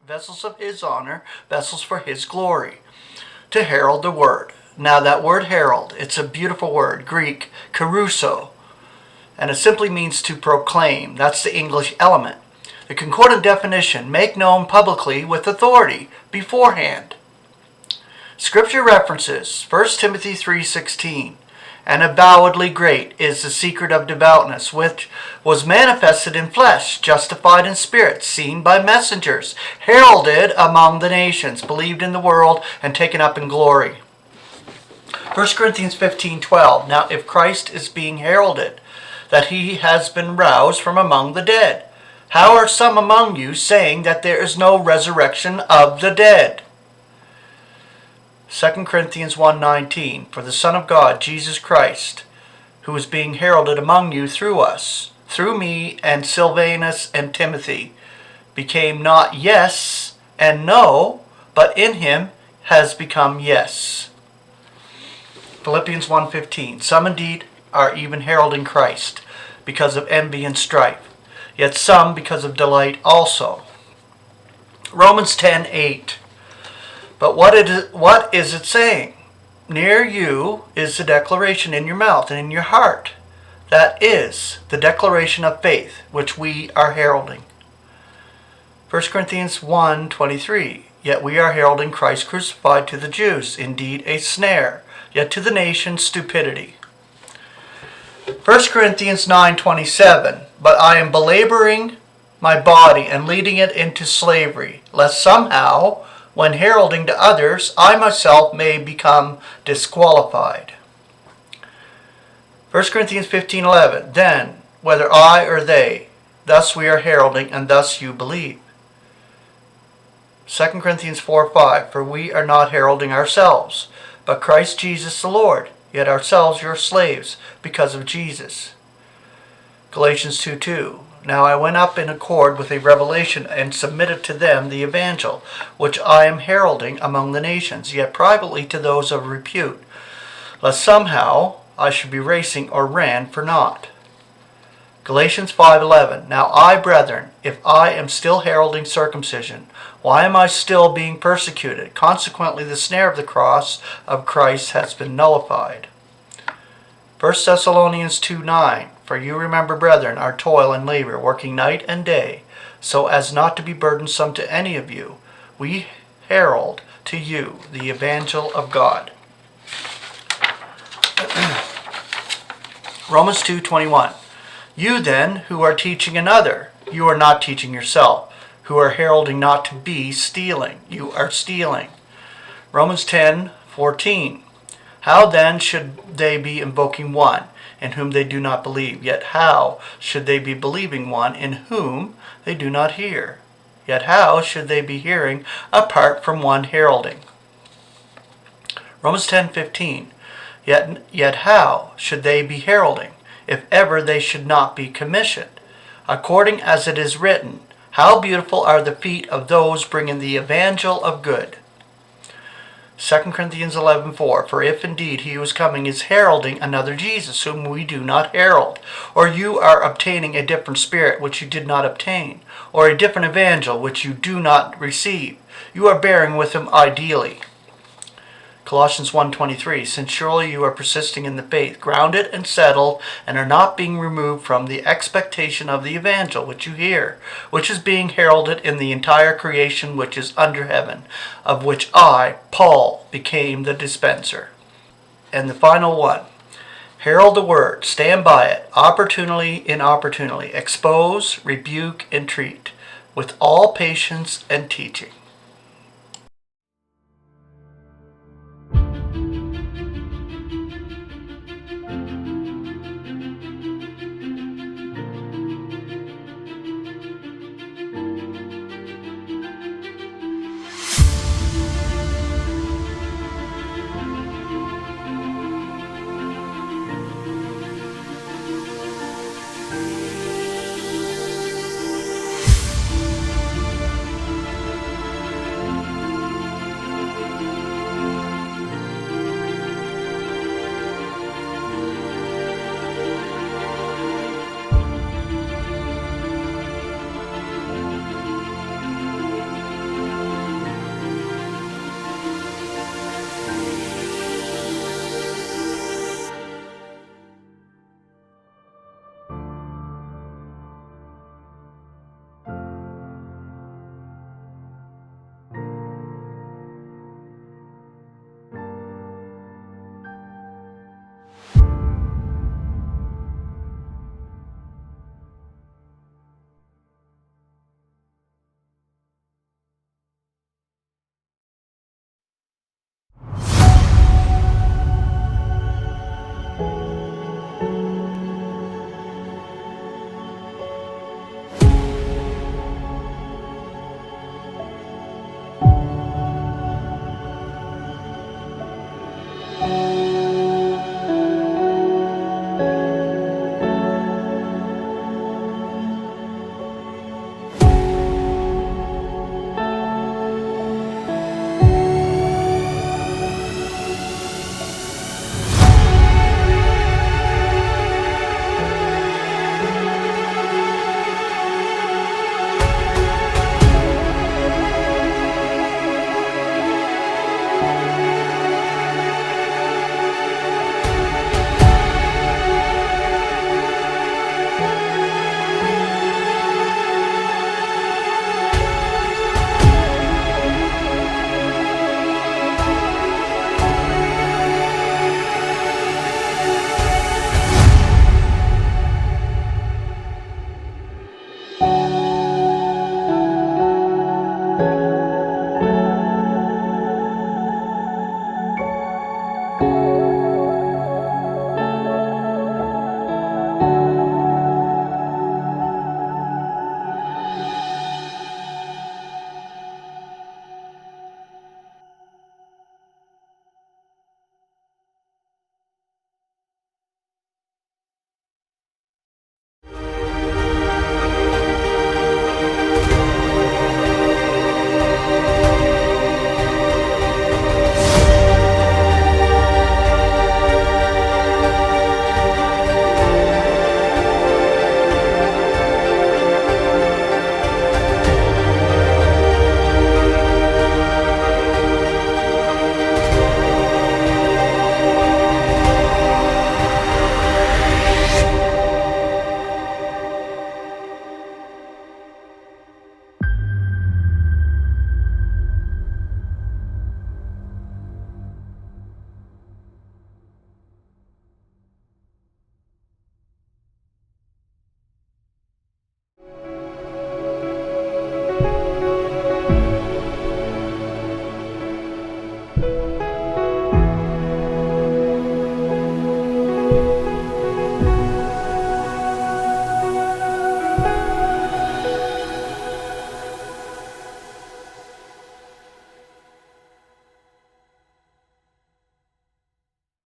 vessels of his honor, vessels for his glory, to herald the word. Now that word herald, it's a beautiful word, Greek, kerusso, and it simply means to proclaim. That's the English element. The concordant definition, make known publicly with authority beforehand. Scripture references 1 Timothy 3:16, and avowedly great is the secret of devoutness, which was manifested in flesh, justified in spirit, seen by messengers, heralded among the nations, believed in the world, and taken up in glory. 1 Corinthians 15:12, now if Christ is being heralded, that he has been roused from among the dead, how are some among you saying that there is no resurrection of the dead? 2 Corinthians 1:19, for the Son of God, Jesus Christ, who is being heralded among you through us, through me and Silvanus and Timothy, became not yes and no, but in him has become yes. Philippians 1:15, some indeed are even heralding Christ, because of envy and strife, yet some because of delight also. Romans 10:8, but what is it saying? Near you is the declaration in your mouth and in your heart. That is the declaration of faith, which we are heralding. 1 Corinthians 1:23, yet we are heralding Christ crucified to the Jews, indeed a snare, yet to the nations stupidity. 1 Corinthians 9:27, but I am belaboring my body and leading it into slavery, lest somehow, when heralding to others, I myself may become disqualified. 1 Corinthians 15:11, then, whether I or they, thus we are heralding, and thus you believe. 2 Corinthians 4:5, for we are not heralding ourselves, but Christ Jesus the Lord, yet ourselves your slaves, because of Jesus. Galatians 2:2, now I went up in accord with a revelation and submitted to them the evangel, which I am heralding among the nations, yet privately to those of repute, lest somehow I should be racing or ran for naught. Galatians 5:11, now I, brethren, if I am still heralding circumcision, why am I still being persecuted? Consequently, the snare of the cross of Christ has been nullified. 1 Thessalonians 2:9, for you remember, brethren, our toil and labor, working night and day, so as not to be burdensome to any of you. We herald to you the evangel of God. Romans 2:21, you then, who are teaching another, you are not teaching yourself. Who are heralding not to be stealing, you are stealing. Romans 10:14, how then should they be invoking one in whom they do not believe? Yet how should they be believing one in whom they do not hear? Yet how should they be hearing apart from one heralding? Romans 10:15, yet how should they be heralding, if ever they should not be commissioned? According as it is written, how beautiful are the feet of those bringing the evangel of good. 2 Corinthians 11:4, for if indeed he who is coming is heralding another Jesus, whom we do not herald, or you are obtaining a different spirit which you did not obtain, or a different evangel which you do not receive, you are bearing with him ideally. Colossians 1:23, since surely you are persisting in the faith, grounded and settled, and are not being removed from the expectation of the evangel which you hear, which is being heralded in the entire creation which is under heaven, of which I, Paul, became the dispenser. And the final one, herald the word, stand by it, opportunely, inopportunely, expose, rebuke, entreat, with all patience and teaching.